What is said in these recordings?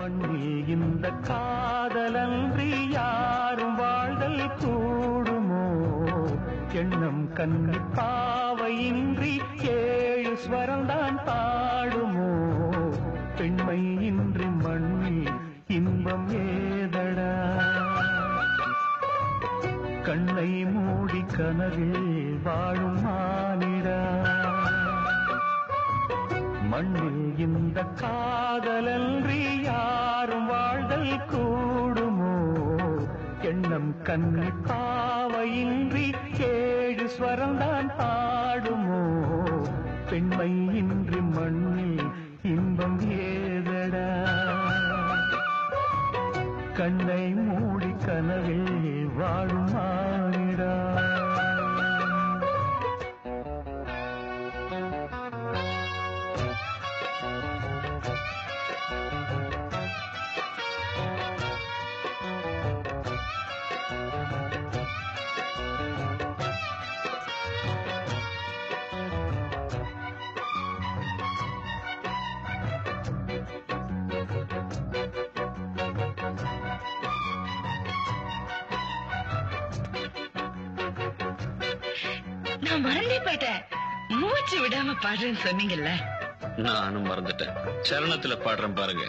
மண்ணில் இந்த காதலன்றி யாரும் வாழ்தல் கூடுமோ? எண்ணம் கண்ணி பாவையின்றி ஏழு ஸ்வரம்தான் பாடுமோ? பெண்மை இன்றி மண்ணில் இன்பம் ஏதடா? கண்ணை மூடி கனவில் வாழும் மானிடா. மண்ணில் இந்த காதலன்றி யாரும் வாழ்தல் கூடுமோ? எண்ணம் கண்ணி பாவையின்றி ஏழு ஸ்வரம்தான் பாடுமோ? பெண்மை இன்றி மண்ணில் இன்பம் ஏதடா? கண்ணை மூடி கனவில் வாழும் மானிடா. நான் மறந்தே போயிட்டேன். மூச்சு விடாம பாடுறேன்னு சொன்னீங்கல்ல, நானும் மறந்துட்டேன். சரணத்துல பாடுறேன் பாருங்க.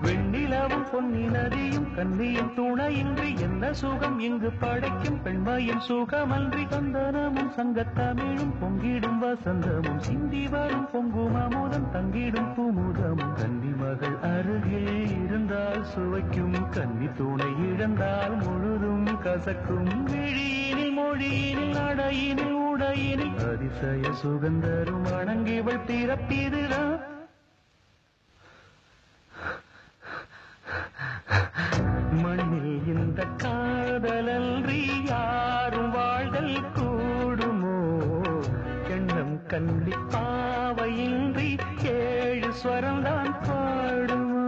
வெண்ணிலவும் பொன்னி நதியும் கண்ணியும் துணையின்றி என்ன சுகம் இங்கு படைக்கும்? பெண்மையின் சுகமன்றி சந்தனமும் சங்கத்தமிழும் பொங்கிடும் வசந்தமும் சிந்தி வரும் பொங்கும் அமுதம் தங்கிடும் பூமுதமும். கன்னி மகள் அருகே இருந்தால் சுவைக்கும், கன்னி துணை இழந்தால் முழுதும் கசக்கும். விழியினில் மொழியினில் நடையினில் உடையினில் அதிசய சுகந்தரும் அணங்கிவள் பிறப்பிதுதான். மண்ணில் இந்த காதலன்றி யாரும் வாழ்தல் கூடுமோ? எண்ணம் கண்டி பாவையின்றி ஏழு ஸ்வரம்தான் பாடுமோ?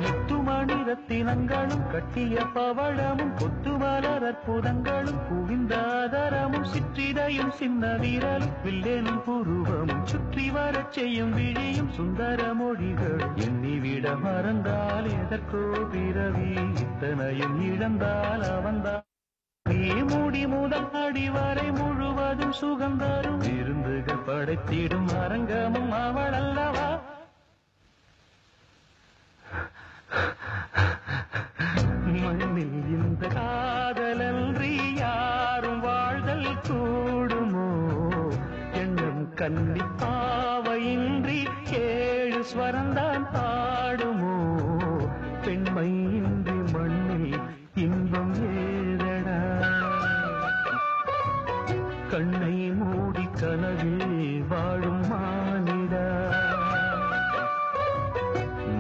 முத்துமணி ரத்தினங்களும் கட்டிய பவழமும் கொத்துமலர் அற்புதங்களும் குவிந்தாதரமும் சிற்றிடையும் சின்ன வீரலும் வில்லேனும் புருவமும் சுற்றி வரச் செய்யும் விழியும் சுந்தர மொழிகள். எண்ணிவிட மறந்தால் எதற்கோ பிறவி, இத்தனையும் இழந்தால் அவன்தான். நீ மூடி முதல் அடிவரை முழுவதும் சுகந்தரும் விருந்துகள் படைத்திடும் அரங்கமும் அவள் அல்லவா? மண்ணில் இந்த காதலன்றி யாரும் வாழ்தல் கூடுமோ? எண்ணம் கன்னி பாவையின்றி ஏழு ஸ்வரம்தான் பாடுமோ? பெண்மை இன்றி மண்ணில் இன்பம் ஏதடா? கண்ணை மூடி கனவில் வாழும் மானிடா.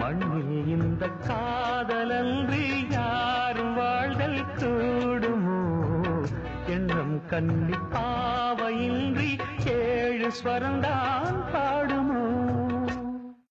மண்ணில் இந்த காதலன்றி யாரும் வாழ்தல் கூடுமோ? எண்ணம் கன்னி பாவையின்றி ஏழு ஸ்வரம்தான் பாடும்.